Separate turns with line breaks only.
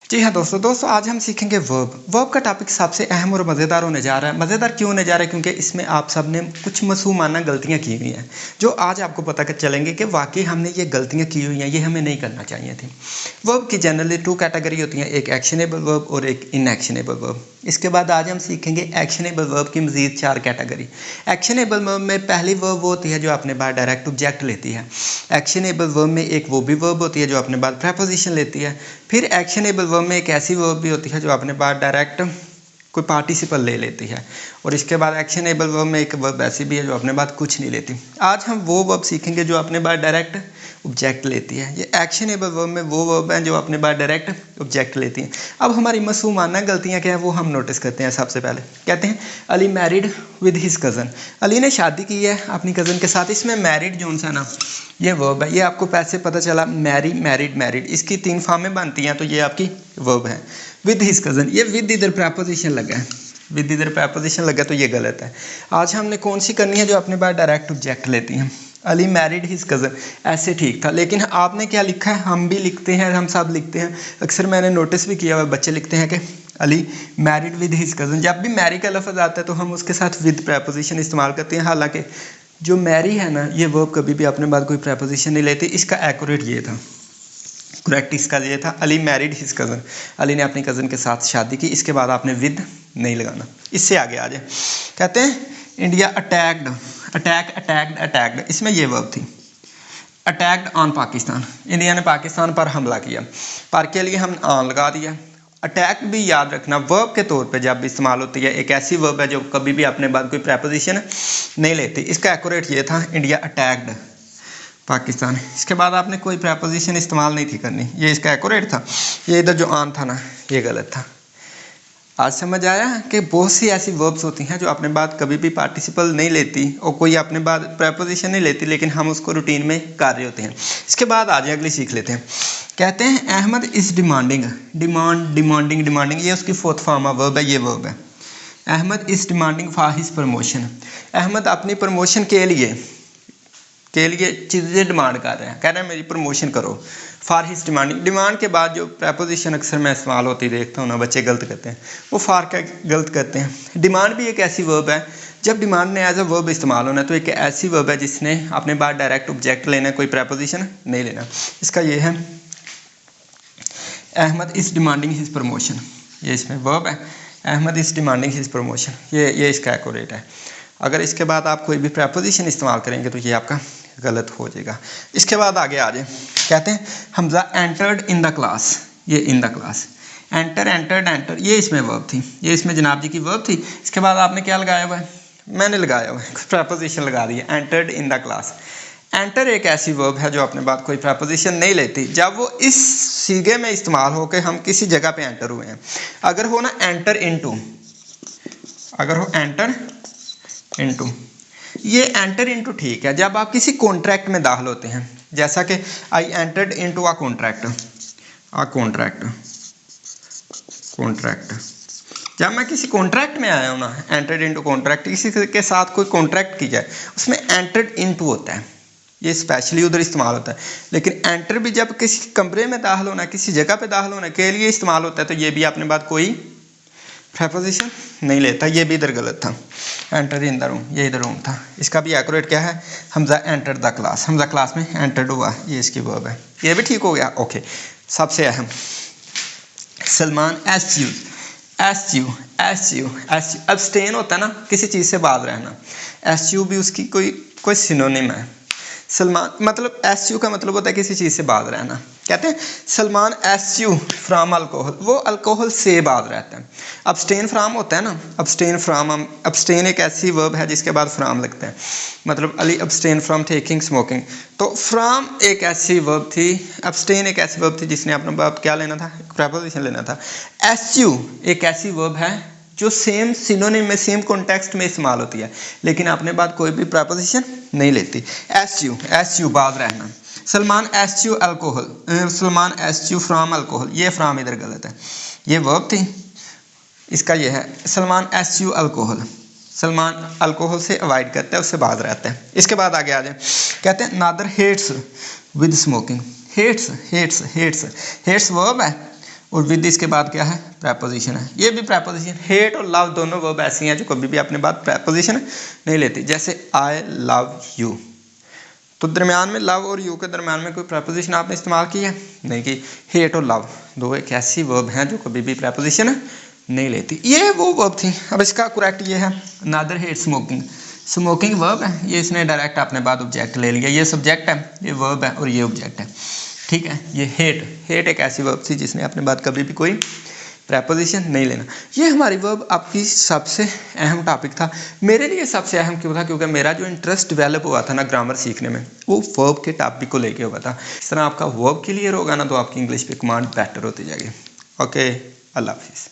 जी हाँ दोस्तों आज हम सीखेंगे वर्ब का टॉपिक सबसे अहम और मज़ेदार होने जा रहा है। मज़ेदार क्यों होने जा रहा है? क्योंकि इसमें आप सब ने कुछ मासूमाना गलतियाँ की हुई हैं जो आज आपको पता चलेंगे कि वाकई हमने ये गलतियाँ की हुई हैं, ये हमें नहीं करना चाहिए थी। वर्ब की जनरली 2 कैटेगरी होती हैं, एक एक्शनेबल वर्ब और एक इनएक्शनेबल वर्ब। इसके बाद आज हम सीखेंगे एक्शनेबल वर्ब की मज़ीद 4 कैटेगरी। एक्शनेबल वर्ब में पहली वर्ब वो होती है जो अपने बाद डायरेक्ट ऑब्जेक्ट लेती है। एक्शनेबल वर्ब में एक वो भी वर्ब होती है जो अपने बाद प्रेपोजिशन लेती है। फिर एक्शनेबल वर्ब में एक ऐसी वर्ब भी होती है जो अपने बाद डायरेक्ट कोई पार्टिसिपल ले लेती है। और इसके बाद एक्शनेबल वर्ब में एक वर्ब ऐसी भी है जो अपने बाद कुछ नहीं लेती। आज हम वो वर्ब सीखेंगे जो अपने बाद डायरेक्ट ऑब्जेक्ट लेती है। ये एक्शनेबल वर्ब में वो वर्ब हैं जो अपने बाद डायरेक्ट ऑब्जेक्ट लेती हैं। अब हमारी मासूमाना गलतियां क्या है वो हम नोटिस करते हैं। सबसे पहले कहते हैं Ali married with his cousin. Ali ने शादी की है अपनी कज़न के साथ। इसमें मैरिड जो सा ना ये वर्ब है, ये आपको पैसे पता चला मैरी मैरिड मैरिड, इसकी 3 फॉर्में बनती हैं तो ये आपकी वर्ब है। विद हिज कज़न, ये विद इधर प्रेपोजिशन लगा है, विद इधर प्रेपोजिशन लगा तो ये गलत है। आज हमने कौन सी करनी है जो अपने बाद डायरेक्ट ऑब्जेक्ट लेती हैं। अली मैरिड हिज कज़न ऐसे ठीक था, लेकिन आपने क्या लिखा है? हम भी लिखते हैं, हम सब लिखते हैं। अक्सर मैंने नोटिस भी किया हुआ बच्चे लिखते हैं कि Ali married with his cousin. जब भी मैरी का लफ्ज़ आता है तो हम उसके साथ विद प्रेपोजिशन इस्तेमाल करते हैं। हालांकि जो मैरी है ना ये वर्ब कभी भी अपने बाद कोई प्रेपोजिशन नहीं लेती। इसका एक्यूरेट ये था, करेक्ट इसका ये था Ali married his cousin. Ali ने अपनी कज़न के साथ शादी की। इसके बाद आपने विद नहीं लगाना। इससे आगे आ जाए, कहते हैं इंडिया अटैक्ड, अटैक्ड, इसमें ये वर्ब थी अटैक्ड ऑन पाकिस्तान। इंडिया ने पाकिस्तान पर हमला किया, पर के लिए हम ऑन लगा दिया। अटैक भी याद रखना वर्ब के तौर पे जब इस्तेमाल होती है, एक ऐसी वर्ब है जो कभी भी अपने बाद कोई प्रेपोजिशन नहीं लेती। इसका एक्यूरेट ये था इंडिया अटैक्ड पाकिस्तान। इसके बाद आपने कोई प्रेपोजिशन इस्तेमाल नहीं थी करनी, ये इसका एक्यूरेट था। ये इधर जो ऑन था ना ये गलत था। आज समझ आया कि बहुत सी ऐसी वर्ब्स होती हैं जो अपने बाद कभी भी पार्टिसिपल नहीं लेती और कोई अपने बाद प्रेपोजिशन नहीं लेती, लेकिन हम उसको रूटीन में कर रहे होते हैं। इसके बाद आज अगली सीख लेते हैं। कहते हैं अहमद इज़ डिमांडिंग, डिमांडिंग ये उसकी 4th फॉर्म ऑफ वर्ब है, ये वर्ब है। Ahmad is demanding for his promotion. Ahmad अपनी प्रमोशन के लिए चीज़ें डिमांड कर रहे हैं, कह रहे हैं मेरी प्रमोशन करो। फॉर हिज डिमांडिंग, डिमांड के बाद जो प्रेपोजिशन अक्सर मैं इस्तेमाल होती देखता हूँ ना बच्चे गलत करते हैं, वो फॉर का गलत करते हैं। डिमांड भी एक ऐसी वर्ब है, जब डिमांड ने एज अ वर्ब इस्तेमाल होना है तो एक ऐसी वर्ब है जिसने अपने बाद डायरेक्ट ऑब्जेक्ट लेना है, कोई प्रेपोजिशन नहीं लेना। इसका ये है Ahmad is demanding his promotion, ये इसमें वर्ब है। Ahmad is demanding his promotion, ये इसका एक्यूरेट है। अगर इसके बाद आप कोई भी प्रेपोजिशन इस्तेमाल करेंगे तो ये आपका गलत हो जाएगा। इसके बाद आगे आ जाए, कहते हैं Hamza entered in the class, ये इन द क्लास। एंटर ये इसमें वर्ब थी, ये इसमें जनाब जी की वर्ब थी। इसके बाद आपने क्या लगाया हुआ है? मैंने लगाया हुआ है प्रेपोजिशन लगा दी है, entered in the class. Enter एक ऐसी वर्ब है जो अपने बाद कोई प्रेपोजिशन नहीं लेती जब वो इस सीगे में इस्तेमाल हो के हम किसी जगह पे एंटर हुए हैं। अगर हो ना एंटर इनटू, अगर हो एंटर इनटू, ये एंटर इनटू ठीक है जब आप किसी कॉन्ट्रैक्ट में दाखिल होते हैं, जैसा कि I entered into a contract, जब मैं किसी कॉन्ट्रैक्ट में आया हूँ ना, एंटर्ड इनटू कॉन्ट्रैक्ट, किसी के साथ कोई कॉन्ट्रैक्ट की जाए उसमें एंटर्ड इनटू होता है, ये स्पेशली उधर इस्तेमाल होता है। लेकिन एंटर भी जब किसी कमरे में दाखिल होना, किसी जगह पे दाखिल होने के लिए इस्तेमाल होता है तो ये भी अपने बाद कोई प्रेपोजिशन नहीं लेता। ये भी इधर गलत था, एंटर इन द रूम, ये इधर रूम था। इसका भी एक्यूरेट क्या है? Hamza enter the class, Hamza class में एंटर्ड हुआ, ये इसकी वर्ब है। ये भी ठीक हो गया, ओके। सबसे अहम सलमान एस यू अब्सटेन होता है ना, किसी चीज़ से बाज रहना। एस यू भी उसकी कोई सिनोनिम है। सलमान मतलब एस यू का मतलब होता है किसी चीज़ से बाज रहना। कहते हैं Salman S U from alcohol, वो अल्कोहल से बाज रहता है। अब्सटेन फ्राम होता है ना, अब्सटेन एक ऐसी वर्ब है जिसके बाद फ्राम लगता है। मतलब Ali abstain from taking smoking, तो फ्राम एक ऐसी वर्ब थी, अब्सटेन एक ऐसी वर्ब थी जिसने अपना बाप क्या लेना था? प्रेपोजिशन लेना था। एस यू एक ऐसी वर्ब है जो सेम सिनोनिम में, सेम कॉन्टेक्स्ट में इस्तेमाल होती है, लेकिन अपने बाद कोई भी प्रेपोजिशन नहीं लेती। एस यू बाज रहना। Salman S U alcohol, Salman S U from alcohol, ये फ्राम इधर गलत है, ये वर्ब थी। इसका ये है Salman S U alcohol, Salman alcohol से अवॉइड करता है, उससे बाज रहता है। इसके बाद आगे आ जाए, कहते हैं Nadar hates with smoking. Hates verb है और विद इसके बाद क्या है, प्रेपोजिशन है। ये भी प्रेपोजिशन, हेट और लव दोनों वर्ब ऐसी हैं जो कभी भी अपने बाद प्रेपोजिशन नहीं लेती। जैसे आई लव यू, तो दरमियान में लव और यू के दरमियान में कोई प्रेपोजिशन आपने इस्तेमाल किया नहीं की। हेट और लव दो एक ऐसी वर्ब हैं जो कभी भी प्रेपोजिशन नहीं लेती। ये वो वर्ब थी। अब इसका करेक्ट ये है, Nadar hate smoking. Smoking verb है, ये इसने डायरेक्ट अपने बाद ऑब्जेक्ट ले लिया। ये सब्जेक्ट है, ये वर्ब है और ये ऑब्जेक्ट है, ठीक है। ये हेट एक ऐसी वर्ब थी जिसने अपने बाद कभी भी कोई प्रेपोजिशन नहीं लेना। ये हमारी वर्ब आपकी सबसे अहम टॉपिक था। मेरे लिए सबसे अहम क्यों था, क्योंकि मेरा जो इंटरेस्ट डेवलप हुआ था ना ग्रामर सीखने में, वो वर्ब के टॉपिक को लेके हुआ था। इस तरह आपका वर्ब क्लियर होगा ना तो आपकी इंग्लिश पे कमांड बेटर होती जाएगी। ओके, अल्लाह हाफिज़।